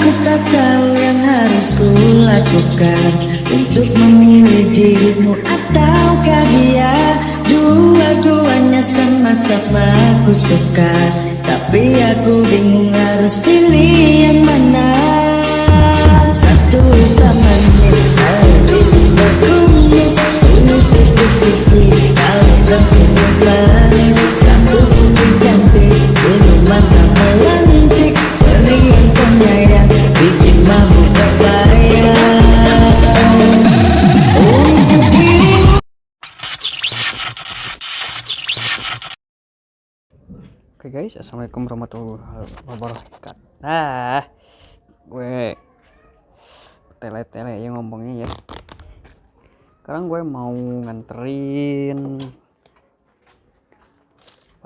Aku tak tahu yang harus kulakukan untuk memilih dirimu ataukah dia. Dua-duanya sama-sama aku suka, tapi aku bingung harus pilih yang mana. Satu tak manis, satu tak kumis, ini tipis-tipis, kalau tersenyum manis. Satu putih cantik, ini mata melantik, berian penyayang, bikin mabuk kebayang. Untuk dirimu. Oke guys, assalamualaikum warahmatullahi wabarakatuh. Gue tele-tele yang ngomongnya ya. Sekarang gue mau nganterin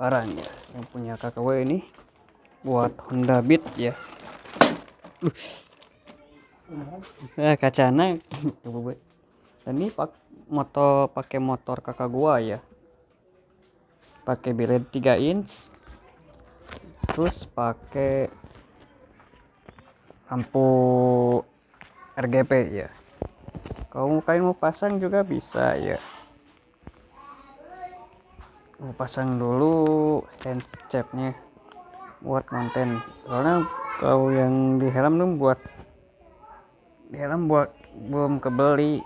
barang ya, yang punya kakak gue ini buat Honda Beat ya. Kacana coba gue. Dan ini pakai motor kakak gue ya. Pakai bilet 3 inch. Terus pakai lampu RGB ya. Kalau kalian mau pasang juga bisa ya. Mau pasang dulu handcapnya buat konten. Soalnya kalau yang di helm tuh buat belum kebeli.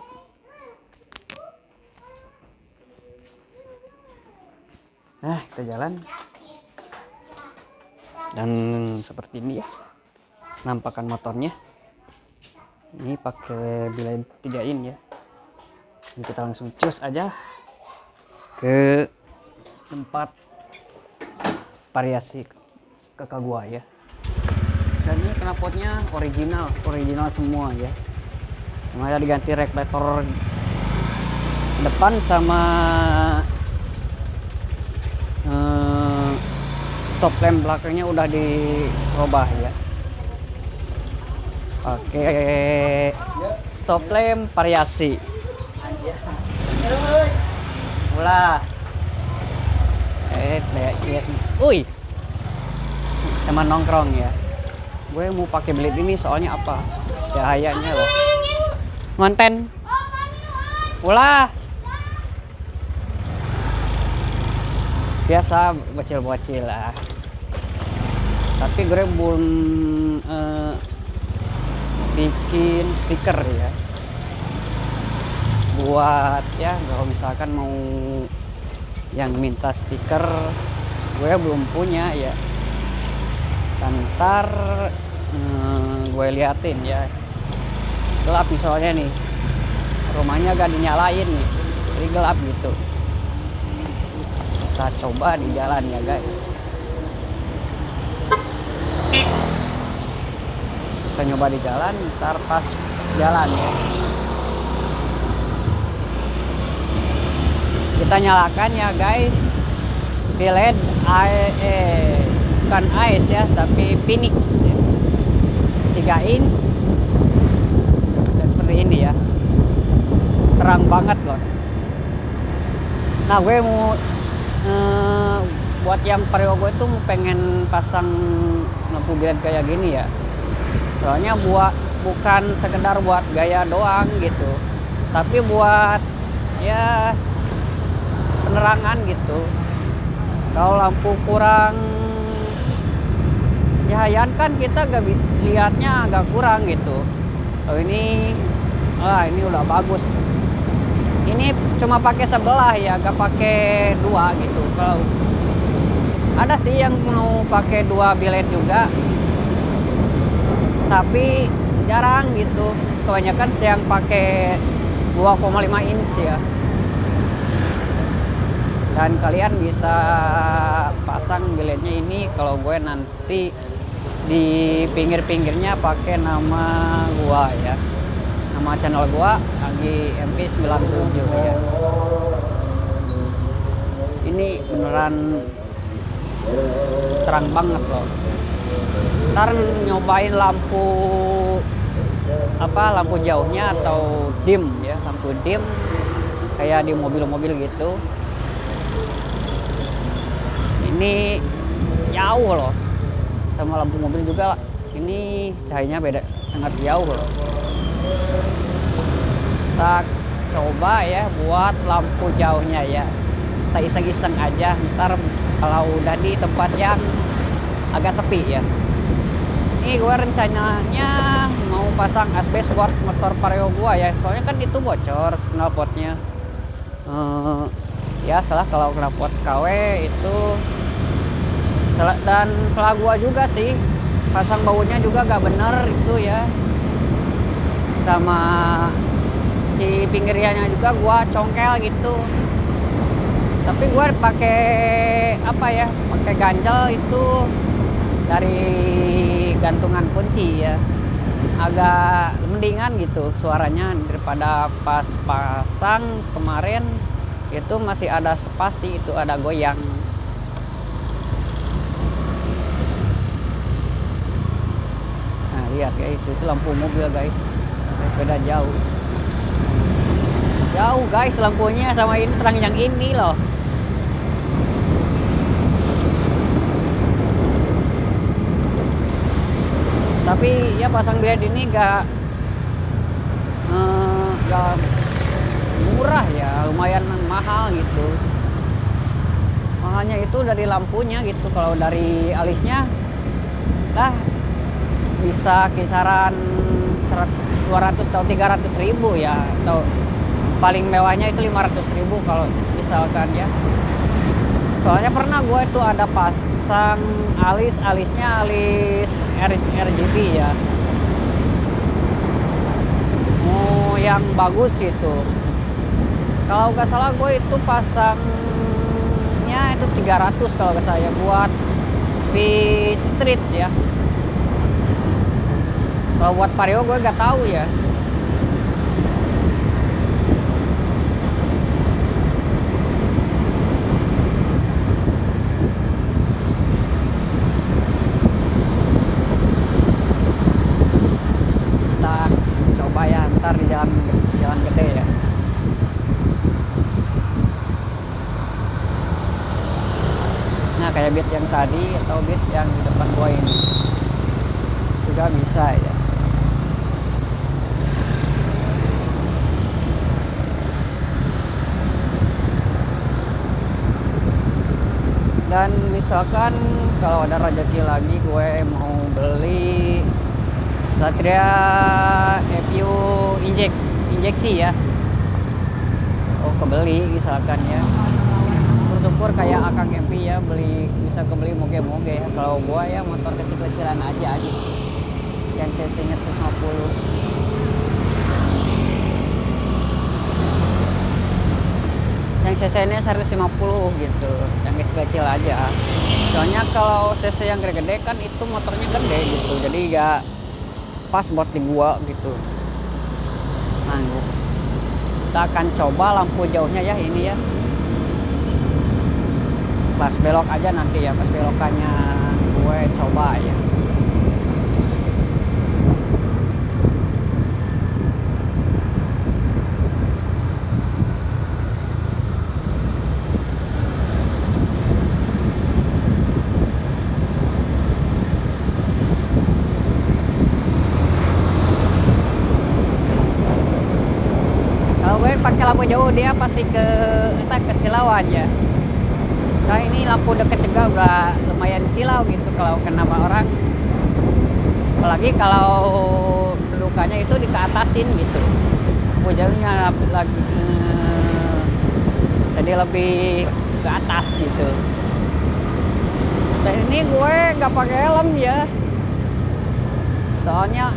Nah, kita jalan. Dan seperti ini ya nampakan motornya. Ini pakai bilet 3 in ya. Ini kita langsung cus aja ke tempat variasi kakak gua ya. Dan ini knalpotnya original semua ya. Cuma diganti reflektor depan sama stop lamp belakangnya udah dirubah ya. Oke, stop lamp variasi. Ulah. Uy. Teman nongkrong ya. Gue mau pakai bilet ini soalnya apa? Cahayanya loh. Ngonten. Ulah. Biasa bocil-bocil lah. Tapi gue belum bikin stiker ya. Buat ya kalau misalkan mau yang minta stiker, gue belum punya ya. Ntar gue liatin ya. Gelap nih soalnya nih. Rumahnya gak dinyalain nih. Jadi gelap gitu. Kita coba di jalan ya guys. Kita nyoba di jalan, ntar pas jalan ya. Kita nyalakan ya guys. Di LED bukan ice ya, tapi Phoenix ya. 3 inch. Dan seperti ini ya. Terang banget loh. Nah, gue mau buat yang vario gue tuh pengen pasang lampu bilet kayak gini ya. Soalnya bukan sekedar buat gaya doang gitu, tapi buat ya penerangan gitu. Kalau lampu kurang cahayaan kan kita gak lihatnya agak kurang gitu. Oh ini udah bagus. Ini cuma pakai sebelah ya, gak pakai 2 gitu. Kalau ada sih yang mau pakai 2 bilet juga, tapi jarang gitu. Kebanyakan sih yang pakai 2,5 inch ya. Dan kalian bisa pasang biletnya ini kalau gue nanti di pinggir-pinggirnya pakai nama gua ya. Nama channel gua Agi MP97 ya. Ini beneran terang banget loh. Ntar nyobain lampu jauhnya atau dim ya, lampu dim kayak di mobil-mobil gitu. Ini jauh loh, sama lampu mobil juga ini cahayanya beda sangat jauh loh. Kita coba ya buat lampu jauhnya ya, kita iseng-iseng aja, ntar kalau udah di tempat yang agak sepi ya. Ini gue rencananya mau pasang asbes buat motor Vario gue ya, soalnya kan itu bocor knalpotnya. Ya salah kalau knalpot KW itu, dan salah gua juga sih, pasang bautnya juga gak bener itu ya, sama si pinggirnya juga gua congkel gitu. Tapi gua pakai apa ya, pakai ganjel itu dari gantungan kunci ya, agak mendingan gitu suaranya daripada pas pasang kemarin itu masih ada spasi, itu ada goyang. Nah lihat guys, itu lampu mobil guys, beda jauh guys lampunya, sama ini terang yang ini loh. Tapi ya pasang biad ini gak murah ya, lumayan mahal gitu. Mahalnya itu dari lampunya gitu. Kalau dari alisnya lah bisa kisaran 200 atau 300 ribu ya, atau paling mewahnya itu 500 ribu kalau misalkan ya. Soalnya pernah gue itu ada pasang alisnya alis RGB ya, yang bagus itu. Kalau nggak salah gue itu pasangnya itu 300 kalau nggak saya, buat Beach Street ya. Kalau buat Vario gue nggak tahu ya. Kita coba ya ntar di jalan gede ya. Nah kayak beat yang tadi atau beat yang di depan gua ini juga bisa ya. Dan misalkan kalau ada rezeki lagi gue mau beli Satria EVO injeksi ya, kebeli misalkan ya, syukur kayak Akang MP ya, bisa kebeli moge-moge ya. Kalau gua ya motor kecil-kecilan aja gitu, yang cc-nya 150. Yang cc-nya 150 gitu, yang kecil-kecil aja. Soalnya kalau cc yang gede-gede kan itu motornya gede gitu, jadi gak pas buat di gua gitu. Nah, kita akan coba lampu jauhnya ya ini ya. Pas belok aja nanti ya, pas belokannya gue coba ya. Kalau gue pakai lampu jauh dia pasti ke silauan ya. Nah ini lampu deket juga udah lumayan silau gitu kalau kena orang. Apalagi kalau dudukannya itu dikeatasin gitu, lampu jauhnya lagi jadi lebih ke atas gitu. Dan ini gue nggak pakai helm ya, soalnya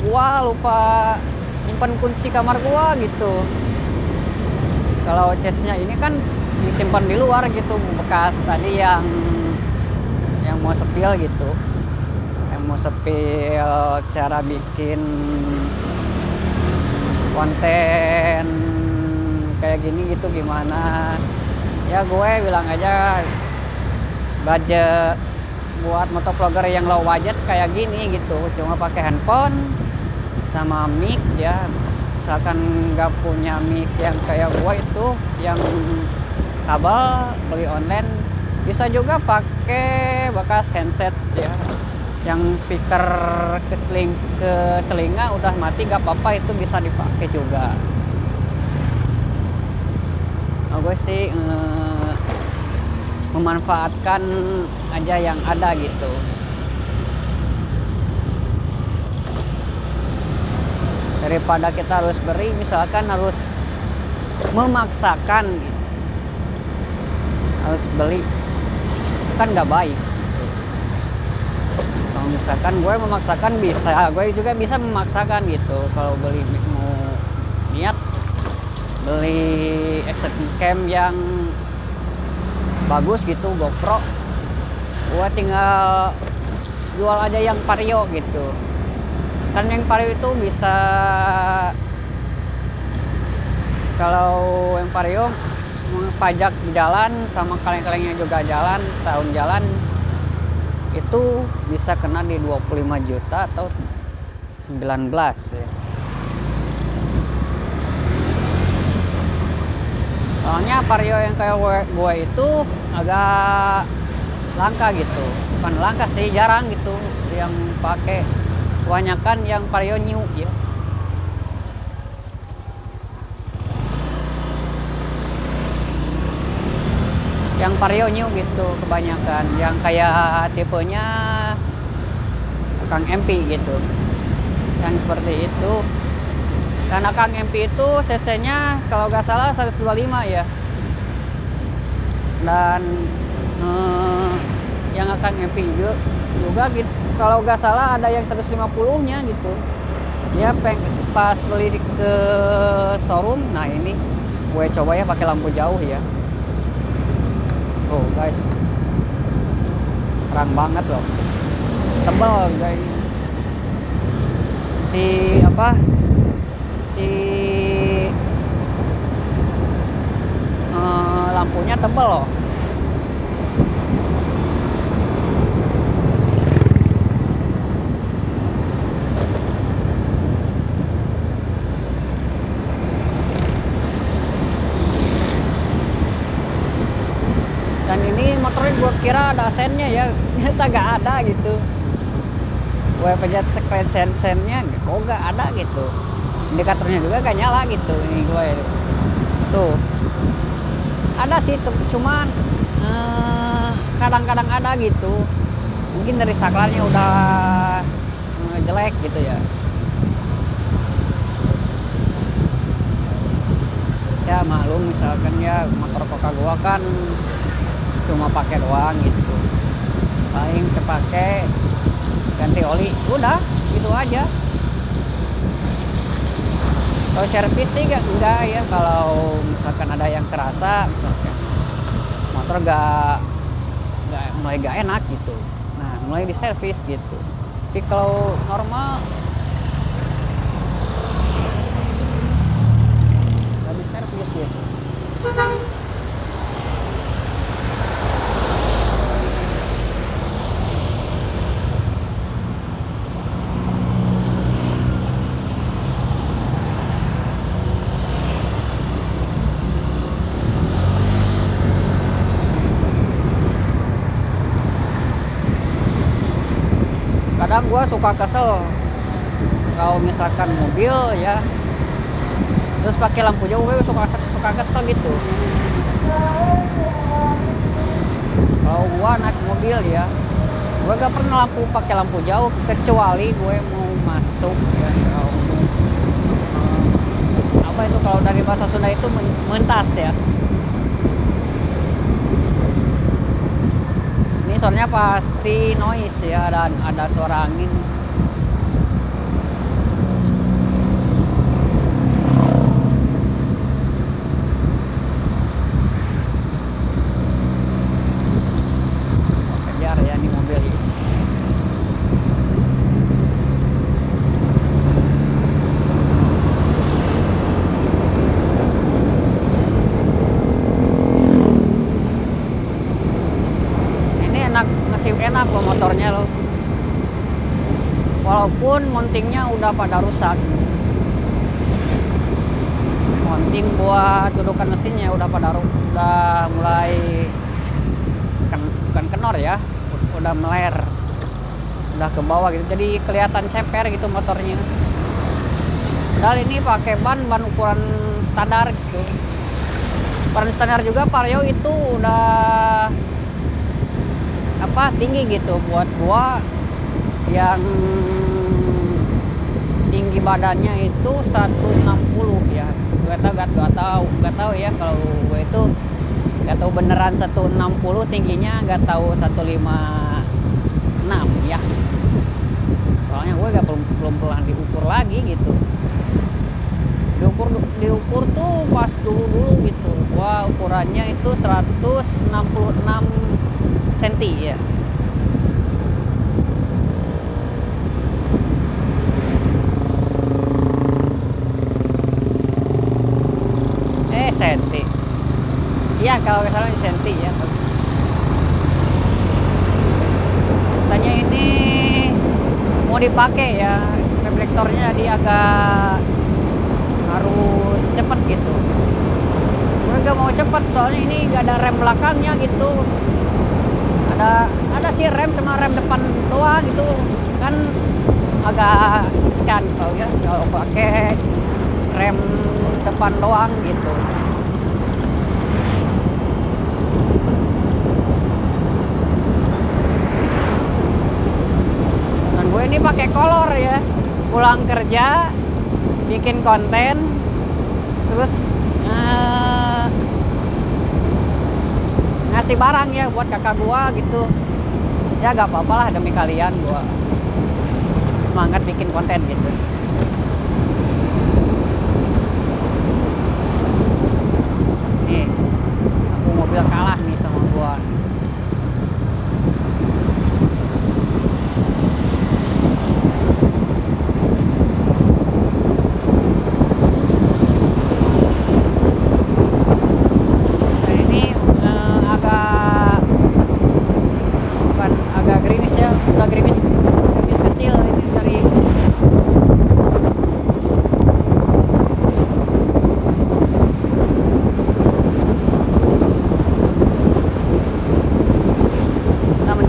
gue lupa nyimpen kunci kamar gue gitu. Kalau catnya ini kan disimpan di luar gitu, bekas tadi yang mau sepil gitu, yang mau sepil cara bikin konten kayak gini gitu gimana ya. Gue bilang aja budget buat motovlogger yang low budget kayak gini gitu, cuma pakai handphone sama mic ya. Misalkan nggak punya mic yang kayak gue itu yang kabel, beli online, bisa juga pakai bekas handset ya, yang speaker ke telinga udah mati gak apa-apa, itu bisa dipakai juga. Nah, gue sih memanfaatkan aja yang ada gitu. Daripada kita harus beri, misalkan harus memaksakan gitu, harus beli, kan nggak baik. Kalau misalkan gue memaksakan, gue juga bisa memaksakan gitu. Kalau beli, mau niat beli action cam yang bagus gitu, GoPro, gue tinggal jual aja yang Vario gitu. Kan yang Vario itu bisa, kalau yang Vario pajak jalan sama kaleng-kalengnya juga jalan, tahun jalan itu bisa kena di 25 juta atau 19 ya. Soalnya Vario yang kayak gue itu agak langka gitu. Bukan langka sih, jarang gitu yang pakai. Kebanyakan yang Vario new ya. Yang Vario new gitu kebanyakan, yang kayak tipenya Kang MP gitu, yang seperti itu. Karena Kang MP itu cc nya kalau nggak salah 125 ya, dan yang Kang MP juga gitu, kalau nggak salah ada yang 150 nya gitu ya. Pas beli ke showroom, nah ini gue coba ya pakai lampu jauh ya. Oh guys, terang banget loh, tebal guys. Si lampunya tebal loh. Dan ini motornya gue kira ada sennya ya, ternyata gak ada gitu. Gue pencet sennya, kok gak ada gitu. Indikatornya juga gak nyala gitu. Ini gue tuh ada sih, cuman kadang-kadang ada gitu. Mungkin dari saklarnya udah jelek gitu ya. Ya maklum, misalkan ya motor Coca gua kan cuma pakai doang gitu, paling kepake ganti oli, udah gitu aja. Kalau servis sih enggak ya. Kalau misalkan ada yang kerasa, misalkan motor mulai gak enak gitu, nah mulai diservis gitu. Tapi kalau normal nggak diservis ya. Kadang gue suka kesel kalau misalkan mobil ya terus pakai lampu jauh, gue suka kesel gitu. Kalau gue naik mobil ya, gue gak pernah pakai lampu jauh kecuali gue mau masuk ya. Apa itu kalau dari bahasa Sunda itu mentas ya. Soalnya pasti noise ya, dan ada suara angin. Kejar ya di mobil ini. Enak loh motornya loh, walaupun mountingnya udah pada rusak. Mounting buat dudukan mesinnya udah mulai bukan kenor ya, udah meler. udah ke bawah gitu, jadi kelihatan ceper gitu motornya. Padahal ini pakai ban ukuran standar gitu. Ukuran standar juga Vario itu udah apa tinggi gitu buat gua yang tinggi badannya itu 160 ya. Gak tahu ya kalau gue itu gak tahu beneran 160 tingginya, gak tahu 156 ya. Soalnya gue belum pernah diukur lagi gitu. Diukur tuh pas dulu gitu. Wah, ukurannya itu 166 cm ya. Senti. Iya, kalau misalnya senti ya. Katanya ini mau dipakai ya, reflektornya jadi agak harus cepet gitu. Gue gak mau cepet soalnya ini gak ada rem belakangnya gitu. Ada sih rem, cuma rem depan doang gitu kan, agak scan tau ya kalau pakai rem depan doang gitu. Dan gue ini pakai kolor ya, pulang kerja bikin konten terus ngasih barang ya buat kakak gua gitu ya. Gak apa-apa lah, demi kalian gua semangat bikin konten gitu. Nih aku mobil kalah nih sama gua.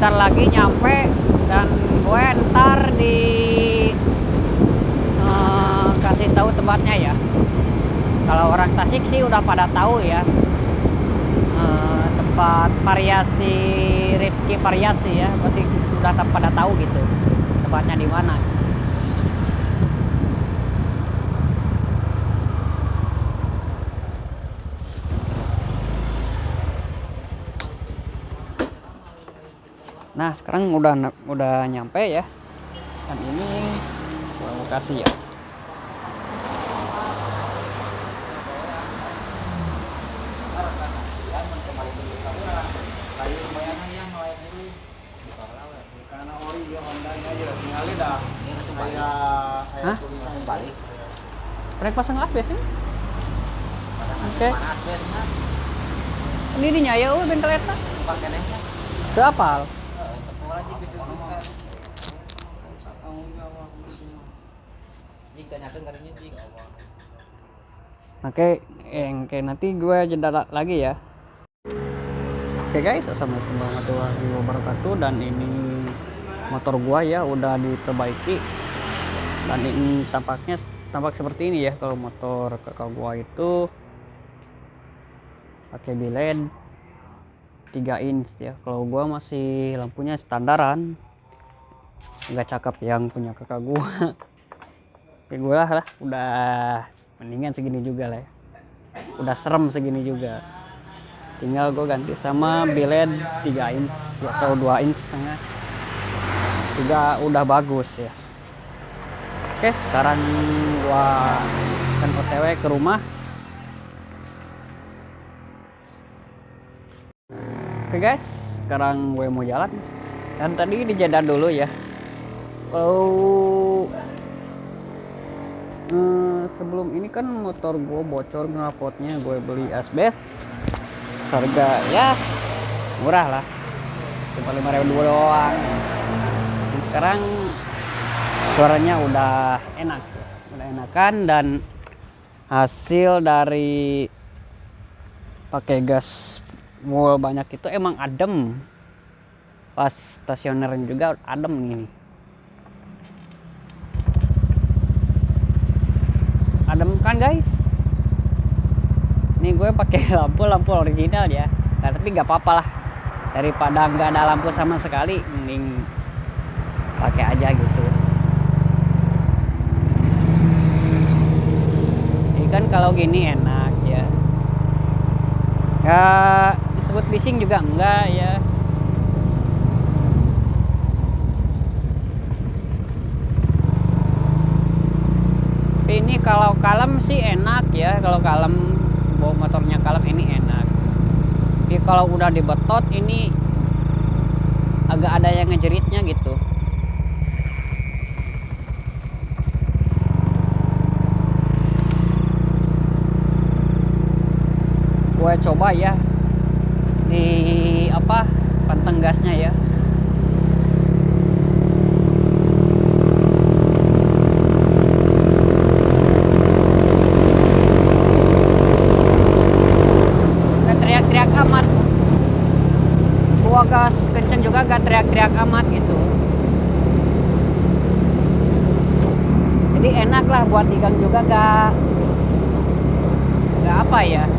Lagi nyampe dan gue ntar kasih tahu tempatnya ya. Kalau orang Tasik sih udah pada tahu ya, tempat variasi Rifki variasi ya, pasti udah pada tahu gitu tempatnya di mana. Nah, sekarang udah nyampe ya. Dan ini gua kasih ya. Hah? Balik. Rek pasang asbes ini? Oke. Ini dinya ya bengkel eta. Teu apal. Oke, yang kayak nanti gue jeda lagi ya. Oke guys, assalamualaikum warahmatullahi wabarakatuh. Dan ini motor gua ya udah diperbaiki. Dan ini tampak seperti ini ya. Kalau motor kakak gua itu pakai biled 3 inch ya. Kalau gua masih lampunya standaran, nggak cakep yang punya kakak gua. Kayak gue lah udah mendingan segini juga lah ya. Udah serem segini juga. Tinggal gue ganti sama biled 3 inch ya, atau 2 inch setengah. Juga udah bagus ya. Oke, sekarang gue akan OTW ke rumah. Oke guys, sekarang gue mau jalan. Dan tadi dijeda dulu ya. Sebelum ini kan motor gue bocor knalpotnya, gue beli asbes harga ya murah lah, cuma 5.000 doang. Dan sekarang suaranya udah enakan, dan hasil dari pakai gas fuel banyak itu emang adem. Pas stasioner juga adem gini. adem kan guys. Ini gue pakai lampu original ya. Nah, tapi nggak apa-apa lah, daripada nggak ada lampu sama sekali, mending pakai aja gitu. Ini kan kalau gini enak ya, nggak disebut bising juga enggak ya. Ini kalau kalem sih enak ya, kalau kalem bawa motornya kalem ini enak. Tapi kalau udah dibetot ini agak ada yang ngejeritnya gitu. Gue coba ya di apa panteng gasnya ya. Teriak-teriak amat, gua gas kenceng juga gak teriak-teriak amat gitu. Jadi enak lah buat digang juga, gak apa ya,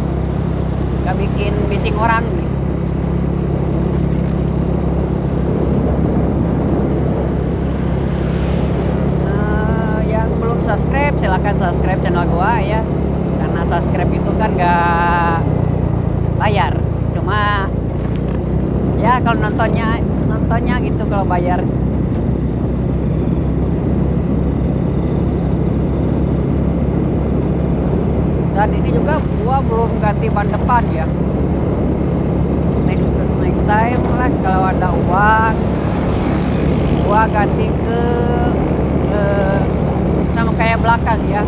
gak bikin bising orang gitu. Yang belum subscribe silahkan subscribe channel gua ya, karena subscribe itu kan gak bayar, cuma ya kalau nontonnya gitu kalau bayar. Dan ini juga gua belum ganti ban depan ya. Next time lah kalau ada uang gua ganti ke sama kayak belakang ya,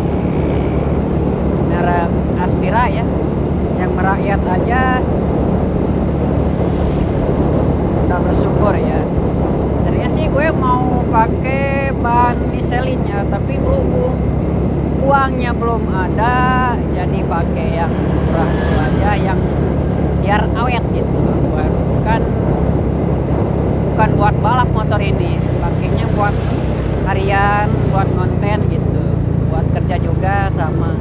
merek Aspira ya, yang merakyat aja udah bersyukur ya. Tadinya sih gue mau pakai ban dieselin ya, tapi uangnya belum ada, jadi pakai yang murah dulu aja, yang biar awet gitu. Bukan buat balap motor ini, pakainya buat harian, buat konten gitu, buat kerja juga sama.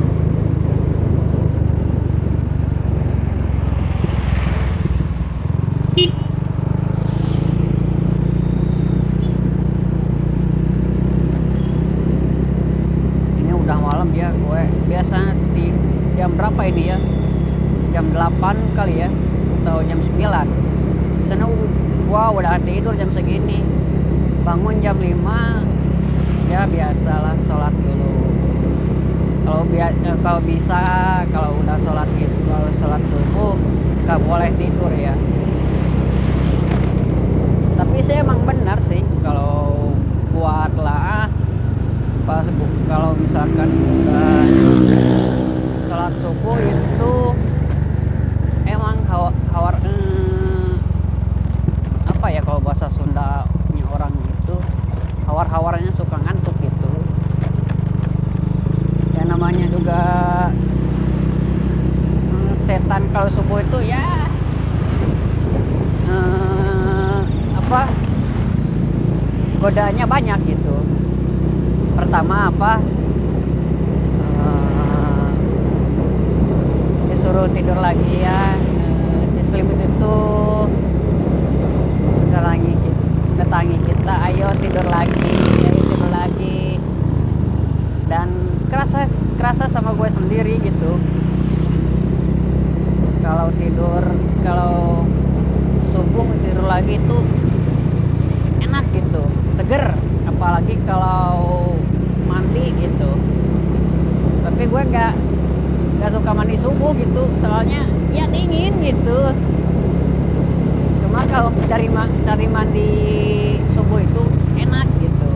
Malam ya, gue biasa di jam berapa ini ya, jam 8 kali ya atau jam 9 karena gua udah tidur jam segini, bangun jam 5 ya, biasalah sholat dulu. Kalau bisa kalau udah sholat gitu, kalau sholat subuh gak boleh tidur ya. Tapi saya emang benar sih kalau buat lah pas kalau misalkan sholat subuh itu emang apa ya, kalau bahasa Sundanya orang itu hawar-hawarnya suka ngantuk gitu ya. Namanya juga setan kalau subuh itu ya apa, godaannya banyak gitu. Pertama apa, disuruh tidur lagi ya, si selimut itu datangi kita, ayo tidur lagi, dan kerasa sama gue sendiri gitu. Kalau subuh tidur lagi itu enak gitu, seger, apalagi kalau mandi gitu. Tapi gue gak suka mandi subuh gitu, soalnya ya dingin gitu. Cuma kalau cari mandi subuh itu enak gitu,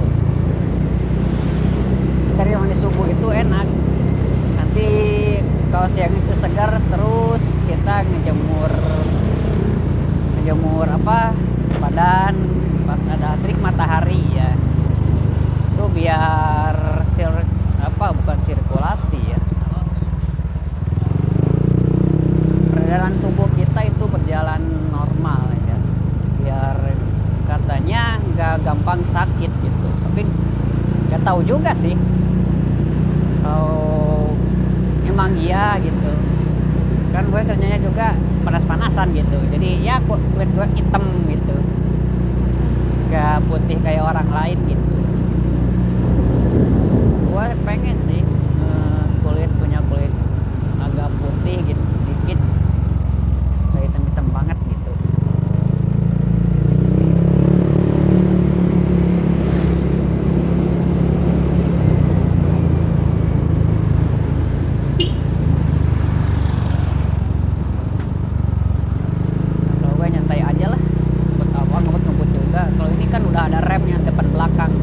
cari mandi subuh itu enak. Nanti kalau siang itu segar, terus kita ngejemur apa, badan pas ada terik matahari ya, itu biar bukan sirkulasi ya, peredaran tubuh kita itu berjalan normal ya, biar katanya nggak gampang sakit gitu. Tapi nggak tahu juga sih kalau emang iya gitu kan, gue kerjanya juga panas-panasan gitu, jadi ya kulit gue hitam gitu, gak putih kayak orang lain gitu. Gue pengen sih punya kulit agak putih gitu dikit, kayak hitam-hitam banget gitu. Kalau gue nyantai aja lah, buat apa ngebut-ngebut juga, kalau ini kan udah ada remnya depan belakang.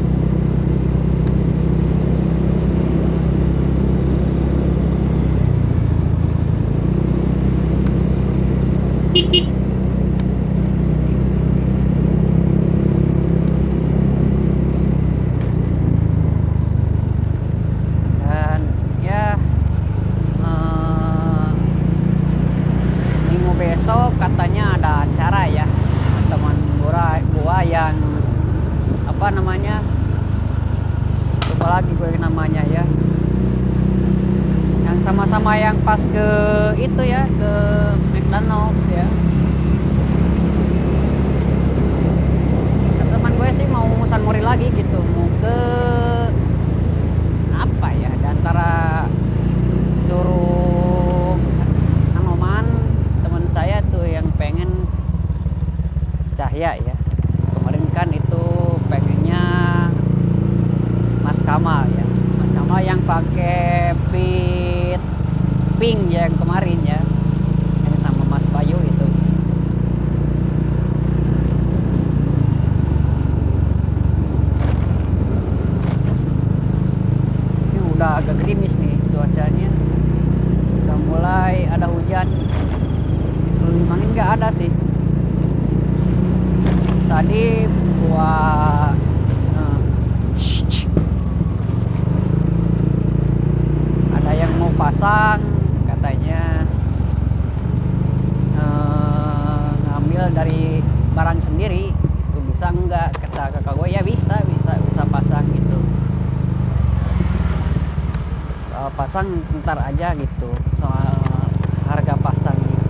Dan ya minggu besok katanya ada acara ya, teman gua yang apa namanya, lupa lagi gue namanya ya, yang sama-sama yang pas ke itu ya, ke McDonald's ya. Teman gue sih mau San Mori lagi gitu, mau ke apa ya, di antara suruh Anoman, teman saya tuh yang pengen Cahya ya, kemarin kan itu pengennya Mas Kamal ya, Mas Kamal yang pakai pit pink ya, yang kemarin ya, yang sama Mas Bayu itu. Ini udah agak gerimis nih cuacanya, udah mulai ada hujan. Belum angin nggak ada sih. Tadi buat ada yang mau pasang katanya, ngambil dari barang sendiri itu bisa enggak, kata kakak gue ya bisa pasang gitu. Soal pasang ntar aja gitu, soal harga pasang gitu.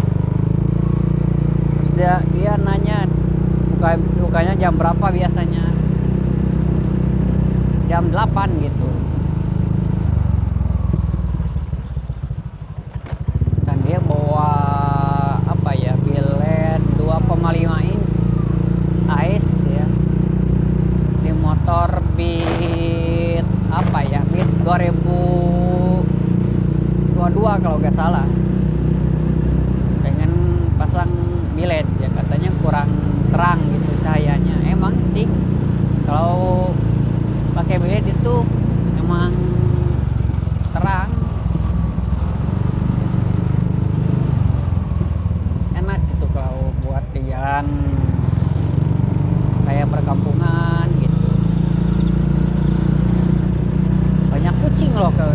Terus dia nanya bukanya jam berapa, biasanya jam 8 gitu. Dan dia bawa apa ya, billet 2,5 inch AIS ya, di motor Beat apa ya, Beat 2022 kalau nggak salah. Pengen pasang billet ya, katanya kurang terang gitu cahayanya. Emang sih kalau pakai billet itu emang terang, enak gitu kalau buat di jalan kayak perkampungan gitu. Banyak kucing loh ke